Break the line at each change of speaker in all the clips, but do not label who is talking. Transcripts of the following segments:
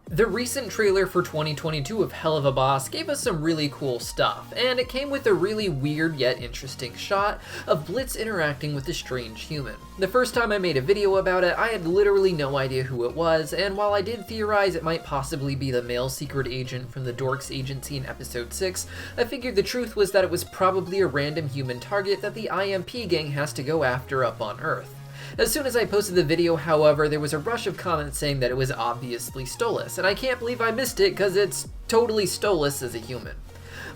The recent trailer for 2022 of Helluva gave us some really cool stuff, and it came with a really weird yet interesting shot of Blitz interacting with a strange human. The first time I made a video about it, I had literally no idea who it was, and while I did theorize it might possibly be the male secret agent from the Dorks Agency in episode 6, I figured the truth was that it was probably a random human target that the IMP gang has to go after up on Earth. As soon as I posted the video, however, there was a rush of comments saying that it was obviously Stolas, and I can't believe I missed it because it's totally Stolas as a human.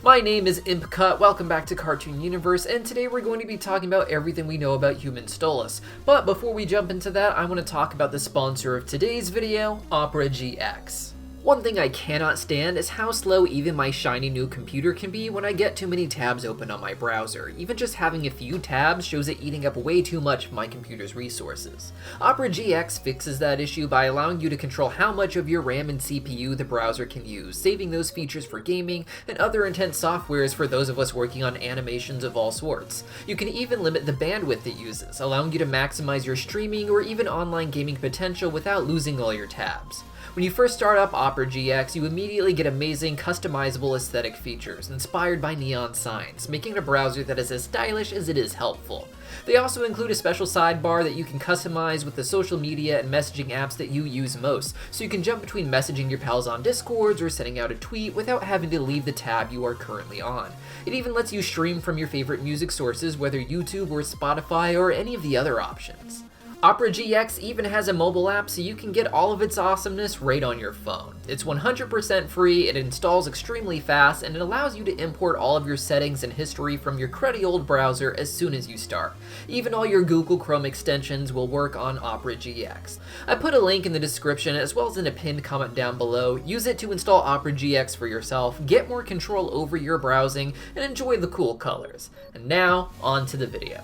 My name is Impcut, welcome back to Cartoon Universe, and today we're going to be talking about everything we know about human Stolas. But before we jump into that, I want to talk about the sponsor of today's video, Opera GX. One thing I cannot stand is how slow even my shiny new computer can be when I get too many tabs open on my browser. Even just having a few tabs shows it eating up way too much of my computer's resources. Opera GX fixes that issue by allowing you to control how much of your RAM and CPU the browser can use, saving those features for gaming and other intense softwares for those of us working on animations of all sorts. You can even limit the bandwidth it uses, allowing you to maximize your streaming or even online gaming potential without losing all your tabs. When you first start up Opera GX, you immediately get amazing customizable aesthetic features inspired by neon signs, making it a browser that is as stylish as it is helpful. They also include a special sidebar that you can customize with the social media and messaging apps that you use most, so you can jump between messaging your pals on Discords or sending out a tweet without having to leave the tab you are currently on. It even lets you stream from your favorite music sources, whether YouTube or Spotify or any of the other options. Opera GX even has a mobile app so you can get all of its awesomeness right on your phone. It's 100% free, it installs extremely fast, and it allows you to import all of your settings and history from your cruddy old browser as soon as you start. Even all your Google Chrome extensions will work on Opera GX. I put a link in the description as well as in a pinned comment down below. Use it to install Opera GX for yourself, get more control over your browsing, and enjoy the cool colors. And now, on to the video.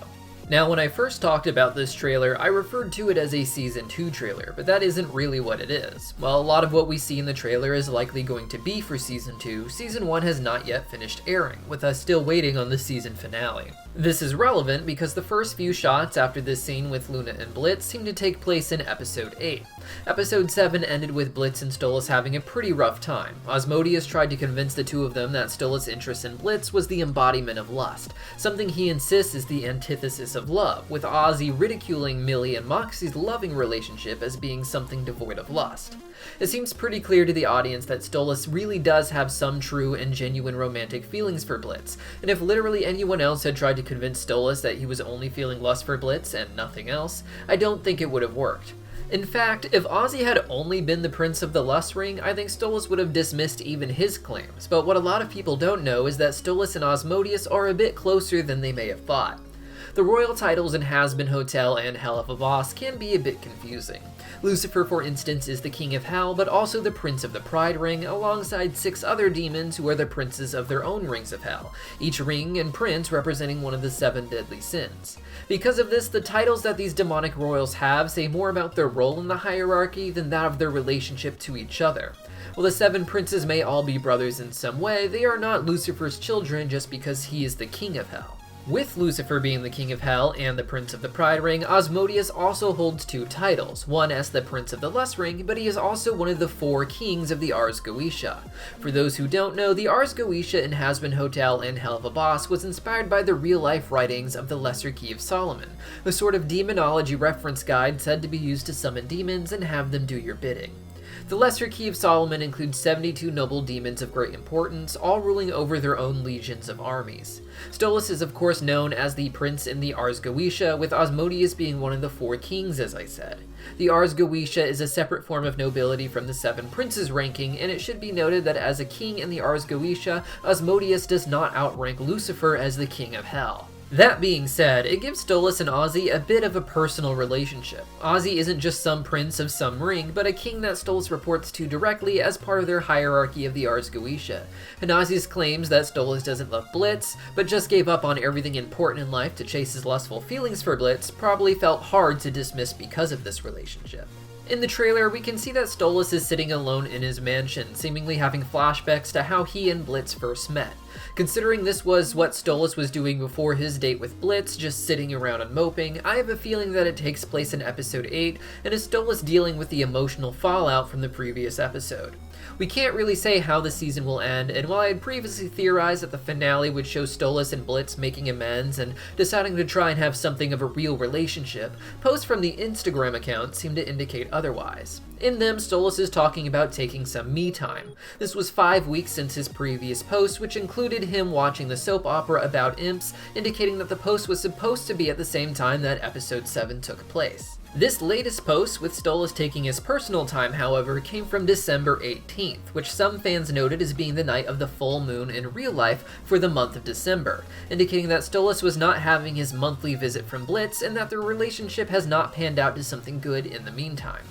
Now, when I first talked about this trailer, I referred to it as a Season 2 trailer, but that isn't really what it is. While a lot of what we see in the trailer is likely going to be for Season 2, Season 1 has not yet finished airing, with us still waiting on the season finale. This is relevant because the first few shots after this scene with Luna and Blitz seem to take place in Episode 8. Episode 7 ended with Blitz and Stolas having a pretty rough time. Asmodeus tried to convince the two of them that Stolas' interest in Blitz was the embodiment of lust, something he insists is the antithesis of love, with Ozzy ridiculing Millie and Moxie's loving relationship as being something devoid of lust. It seems pretty clear to the audience that Stolas really does have some true and genuine romantic feelings for Blitz, and if literally anyone else had tried to convince Stolas that he was only feeling lust for Blitz and nothing else, I don't think it would have worked. In fact, if Ozzy had only been the Prince of the Lust Ring, I think Stolas would have dismissed even his claims, but what a lot of people don't know is that Stolas and Asmodeus are a bit closer than they may have thought. The royal titles in Hazbin Hotel and Helluva can be a bit confusing. Lucifer, for instance, is the King of Hell, but also the Prince of the Pride Ring, alongside 6 other demons who are the princes of their own rings of hell, each ring and prince representing one of the 7 deadly sins. Because of this, the titles that these demonic royals have say more about their role in the hierarchy than that of their relationship to each other. While the 7 princes may all be brothers in some way, they are not Lucifer's children just because he is the King of Hell. With Lucifer being the King of Hell and the Prince of the Pride Ring, Asmodeus also holds 2 titles, one as the Prince of the Lust Ring, but he is also one of the 4 kings of the Ars Goetia. For those who don't know, the Ars Goetia in Hazbin Hotel and Helluva was inspired by the real-life writings of the Lesser Key of Solomon, a sort of demonology reference guide said to be used to summon demons and have them do your bidding. The Lesser Key of Solomon includes 72 noble demons of great importance, all ruling over their own legions of armies. Stolas is of course known as the Prince in the Ars Goetia, with Asmodeus being one of the 4 kings, as I said. The Ars Goetia is a separate form of nobility from the 7 princes ranking, and it should be noted that as a king in the Ars Goetia, Asmodeus does not outrank Lucifer as the King of Hell. That being said, it gives Stolas and Ozzy a bit of a personal relationship. Ozzy isn't just some prince of some ring, but a king that Stolas reports to directly as part of their hierarchy of the Ars Goetia. And Ozzy's claims that Stolas doesn't love Blitz, but just gave up on everything important in life to chase his lustful feelings for Blitz, probably felt hard to dismiss because of this relationship. In the trailer, we can see that Stolas is sitting alone in his mansion, seemingly having flashbacks to how he and Blitz first met. Considering this was what Stolas was doing before his date with Blitz, just sitting around and moping, I have a feeling that it takes place in episode 8 and is Stolas dealing with the emotional fallout from the previous episode. We can't really say how the season will end, and while I had previously theorized that the finale would show Stolas and Blitz making amends and deciding to try and have something of a real relationship, posts from the Instagram account seem to indicate otherwise. In them, Stolas is talking about taking some me time. This was 5 weeks since his previous post, which included him watching the soap opera about imps, indicating that the post was supposed to be at the same time that episode 7 took place. This latest post, with Stolas taking his personal time, however, came from December 18th, which some fans noted as being the night of the full moon in real life for the month of December, indicating that Stolas was not having his monthly visit from Blitz and that their relationship has not panned out to something good in the meantime.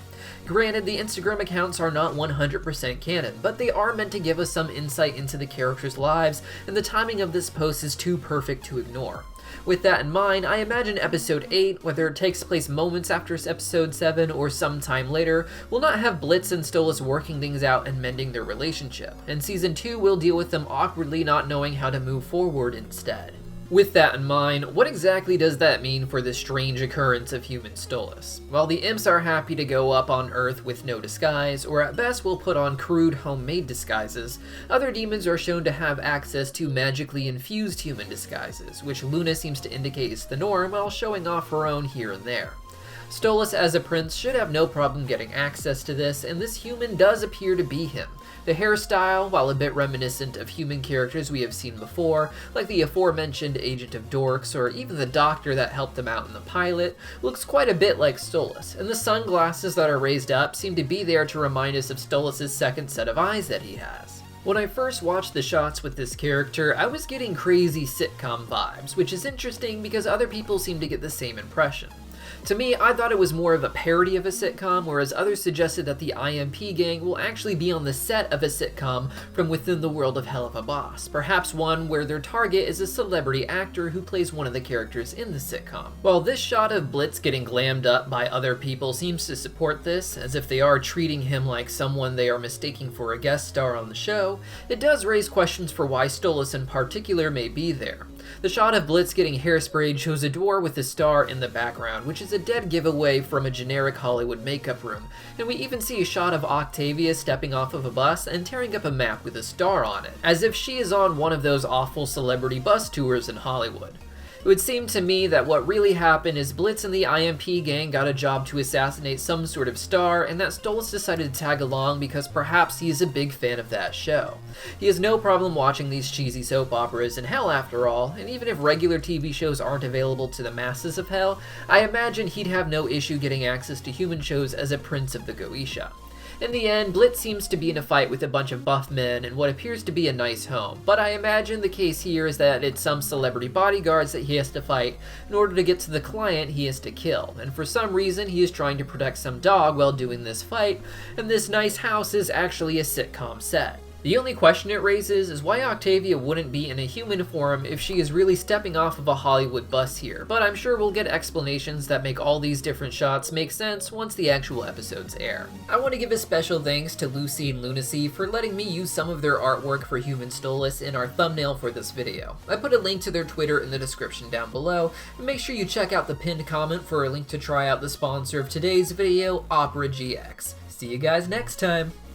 Granted, the Instagram accounts are not 100% canon, but they are meant to give us some insight into the characters' lives, and the timing of this post is too perfect to ignore. With that in mind, I imagine episode 8, whether it takes place moments after episode 7 or sometime later, will not have Blitz and Stolas working things out and mending their relationship, and season 2 will deal with them awkwardly not knowing how to move forward instead. With that in mind, what exactly does that mean for the strange occurrence of human Stolas? While the imps are happy to go up on Earth with no disguise, or at best will put on crude homemade disguises, other demons are shown to have access to magically infused human disguises, which Luna seems to indicate is the norm while showing off her own here and there. Stolas as a prince should have no problem getting access to this, and this human does appear to be him. The hairstyle, while a bit reminiscent of human characters we have seen before, like the aforementioned Agent of Dorks or even the doctor that helped him out in the pilot, looks quite a bit like Stolas, and the sunglasses that are raised up seem to be there to remind us of Stolas' second set of eyes that he has. When I first watched the shots with this character, I was getting crazy sitcom vibes, which is interesting because other people seem to get the same impression. To me, I thought it was more of a parody of a sitcom, whereas others suggested that the IMP gang will actually be on the set of a sitcom from within the world of Helluva Boss, perhaps one where their target is a celebrity actor who plays one of the characters in the sitcom. While this shot of Blitz getting glammed up by other people seems to support this, as if they are treating him like someone they are mistaking for a guest star on the show, it does raise questions for why Stolas in particular may be there. The shot of Blitz getting hairsprayed shows a door with a star in the background, which is a dead giveaway from a generic Hollywood makeup room, and we even see a shot of Octavia stepping off of a bus and tearing up a map with a star on it, as if she is on one of those awful celebrity bus tours in Hollywood. It would seem to me that what really happened is Blitz and the IMP gang got a job to assassinate some sort of star, and that Stolas decided to tag along because perhaps he is a big fan of that show. He has no problem watching these cheesy soap operas in Hell after all, and even if regular TV shows aren't available to the masses of Hell, I imagine he'd have no issue getting access to human shows as a prince of the Goetia. In the end, Blitz seems to be in a fight with a bunch of buff men in what appears to be a nice home, but I imagine the case here is that it's some celebrity bodyguards that he has to fight in order to get to the client he has to kill, and for some reason he is trying to protect some dog while doing this fight, and this nice house is actually a sitcom set. The only question it raises is why Octavia wouldn't be in a human form if she is really stepping off of a Hollywood bus here, but I'm sure we'll get explanations that make all these different shots make sense once the actual episodes air. I want to give a special thanks to Lucy and Lunacy for letting me use some of their artwork for Human Stolas in our thumbnail for this video. I put a link to their Twitter in the description down below, and make sure you check out the pinned comment for a link to try out the sponsor of today's video, Opera GX. See you guys next time!